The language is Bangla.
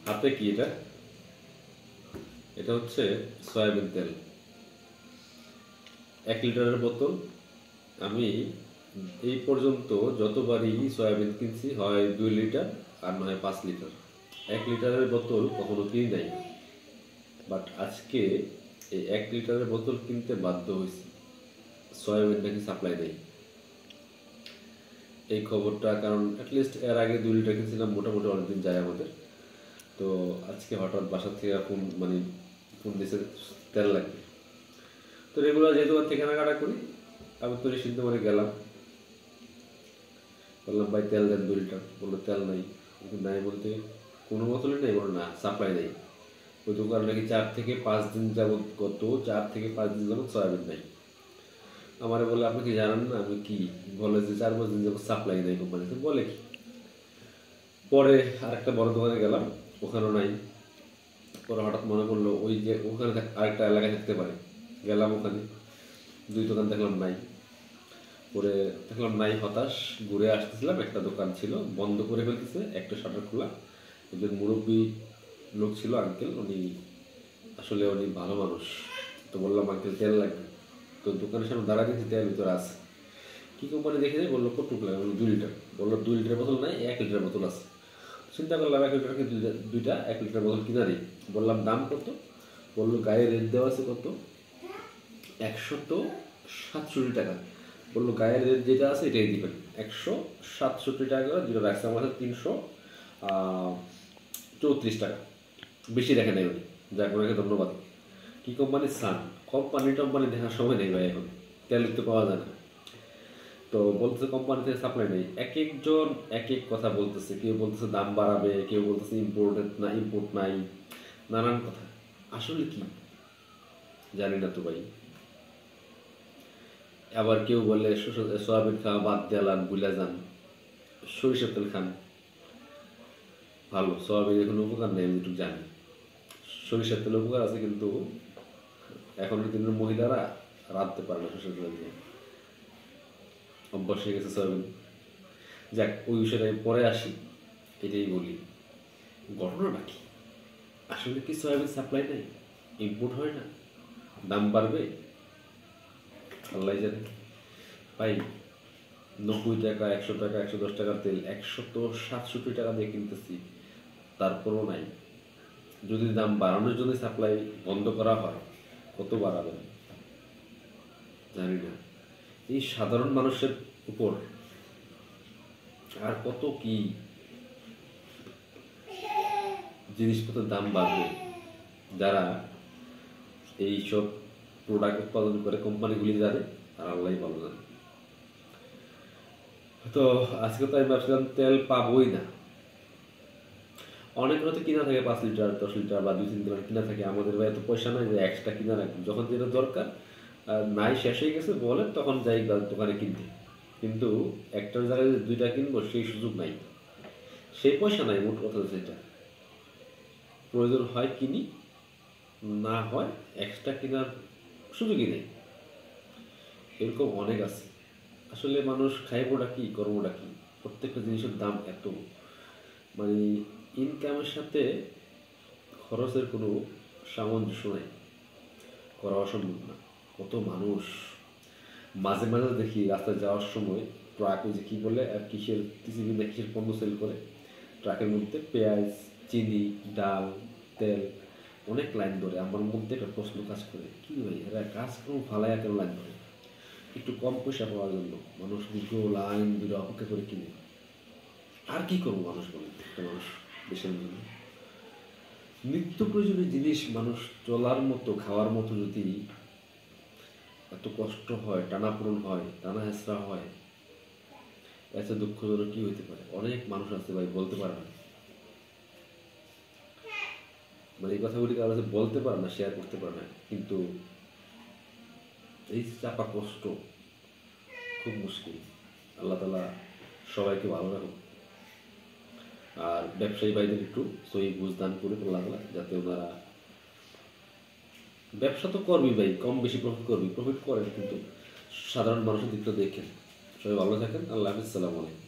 হাতে কি এটা? এটা হচ্ছে সয়াবিন তেল, 1 লিটারের বোতল। আমি এই পর্যন্ত যতবারই সয়াবিন কিনছি হয় 2 লিটার আর নয় 5 লিটার। 1 লিটারের বোতল কখনো কিনি নাই, বাট আজকে এই 1 লিটারের বোতল কিনতে বাধ্য হয়েছি, সয়াবিন নাকি সাপ্লাই নেই এই খবরটা। কারণ অ্যাটলিস্ট এর আগে 2 লিটার কিনছিলাম, মোটামুটি অনেকদিন যায় আমাদের। তো আজকে হঠাৎ বাসা থেকে ফোন দিয়েছে তেল লাগবে। তো রেগুলার যেহেতু থেকে কেনাকাটা করি, আমি তো নিশ্চিন্ত করে গেলাম, বললাম ভাই তেল দেন 2 লিটার। বললো তেল নাই। নাই বলতে কোনো বোতলই নেই, বলো না সাপ্লাই নেই। ওই দোকান নাকি 4 থেকে 5 দিন যাবৎ, গত 4 থেকে 5 দিন যাবৎ সয়াবিন নাই। আমারে বলে আপনি কি জানেন না আমি কি? বলে যে 4-5 দিন যাবৎ সাপ্লাই নেই কোম্পানিতে। বলে কি? পরে আরেকটা বড় দোকানে গেলাম, ওখানেও নাই। পরে হঠাৎ মনে পড়লো ওই যে ওখানে আরেকটা এলাকায় থাকতে পারে, গেলাম ওখানে, 2 দোকান দেখলাম নাই। পরে দেখলাম নাই, হতাশ। ঘুরে আসতেছিলাম, একটা দোকান ছিল বন্ধ করে ফেলতেছে, একটা শাটার খোলা। একজন মুরব্বী লোক ছিল, আঙ্কেল। উনি ভালো মানুষ। তো বললাম আঙ্কেল তেল লাগবে। তো দোকানের সামনে দাঁড়া দিয়েছি, তেল ভিতরে আছে। কী কোম্পানি দেখে যায়? বললো কত লাগে? বললো 2 লিটার। বললো 2 লিটার বোতল নাই, 1 লিটার বোতল আছে। চিন্তা করলাম 1 লিটার কি দুইটা 1 লিটার বোতল কিনা দিই। বললাম দাম কত? বললো গায়ে রেট দেওয়া আছে কত, 167 টাকা। বললো গায়ের রেট যেটা আছে এটাই দিবেন। 167 টাকা করে দুটো রাখছে আমার কাছে, 334 টাকা। বেশি দেখে নেই উনি, যাক ওনাকে ধন্যবাদ। কি কোম্পানি? সান। কোম্পানি দেখার সময় নেই ভাই, এখন তেল তো পাওয়া যায় না। তো বলতেছে কোম্পানি থেকে সাপ্লাই নেই। এক একজন এক এক কথা বলতেছে, কেউ বলতেছে দাম বাড়াবে, কেউ বলতেছে ইম্পোর্ট নাই, নানান কথা। আসলে কি জানি না তো ভাই। আবার কেউ বলে সয়াবিন খাওয়া বাদ দিলাম, ভুলে যান, সরিষার তেল খান। ভালো, সয়াবিনের কোনো উপকার নেই আমি একটু জানি। সরিষার তেল উপকার আছে, কিন্তু এখনের দিনের মহিলারা রাঁধতে পারে না সরিষার তেল দিয়ে, অভ্যাস হয়ে গেছে সয়াবিন। যাক, ওই বিষয়টা আমি পরে আসি। এটাই বলি, ঘটনাটা কি? আসলে কি সয়াবিন সাপ্লাই নেই, ইম্পোর্ট হয় না, দাম বাড়বে, আল্লাহ জানে। ভাই 90 টাকা, 100 টাকা, 110 টাকার তেল 167 টাকা দিয়ে কিনতেছি, তারপরও নাই। যদি দাম বাড়ানোর জন্য সাপ্লাই বন্ধ করা হয়, কত বাড়াবেন জানি না। এই সাধারণ মানুষের উপর আর কত কি জিনিসপত্রের দাম বাড়বে, যারা এই সব প্রোডাক্ট উৎপাদন করে কোম্পানিগুলি যাবে, আর আল্লাহ ভালো জানে। তো আজকে তো আমি ভাবছিলাম তেল পাবোই না। অনেক হয়তো কিনা থাকে 5 লিটার, 10 লিটার বা 2-3 লিটার কিনা থাকে। আমাদের ভাই এত পয়সা নাই যে এক্সট্রা কিনা রাখবো, যখন যেটা দরকার নাই, শেষ হয়ে গেছে বলে তখন যাই দোকানে কিনতে। কিন্তু একটার জায়গায় যে 2টা কিনবো সেই সুযোগ নাই, সেই পয়সা নাই। মোট কথা যেটা প্রয়োজন হয় কিনি, না হয় এক্সট্রা কেনার সুযোগই নেই। এরকম অনেক আছে। আসলে মানুষ খাইবোটা কি, কর্মটা কি? প্রত্যেকটা জিনিসের দাম এত, মানে ইনকামের সাথে খরচের কোনো সামঞ্জস্য নাই, করা অসম্ভব না। কত মানুষ মাঝে মাঝে দেখি রাস্তায় যাওয়ার সময় ট্রাকে যে কী বলে আর কিসের টিসিবি না কিসের পণ্য সেল করে, ট্রাকের মধ্যে পেঁয়াজ, চিনি, ডাল, তেল, অনেক লাইন ধরে। আমার মধ্যে একটা প্রশ্ন কাজ করে, কি ভাই এরা কাজ কোনো ফালাইয়া কেন লাইন ধরে? একটু কম পয়সা পাওয়ার জন্য মানুষ দুটো লাইন দুটো অপেক্ষা করে কিনে। আর কি করবো মানুষ, বলে একটা মানুষ দেশের জন্য নিত্য প্রয়োজনীয় জিনিস, মানুষ চলার মতো খাওয়ার মতো যদি এত কষ্ট হয়, টানাপোড়ন হয়, টানা হেঁচড়া হয়, এত দুঃখজনক কি হইতে পারে? অনেক মানুষ আছে ভাই, বলতে পারে না, মানে এই কথাগুলি কারো কাছে বলতে পারে না, শেয়ার করতে পারে না। কিন্তু এই চাপা কষ্ট খুব মুশকিল। আল্লাহ তাআলা সবাইকে ভালো রাখুন। আর ব্যবসায়ী ভাইদের একটু সহি বুঝ দান করে আল্লাহ, যাতে ওনারা ব্যবসা তো করবি ভাই, কম বেশি প্রফিট করেন, কিন্তু সাধারণ মানুষের দিকটা দেখেন। সবাই ভালো থাকেন। আল্লাহ হাফিজ, সালাম আলাইকুম।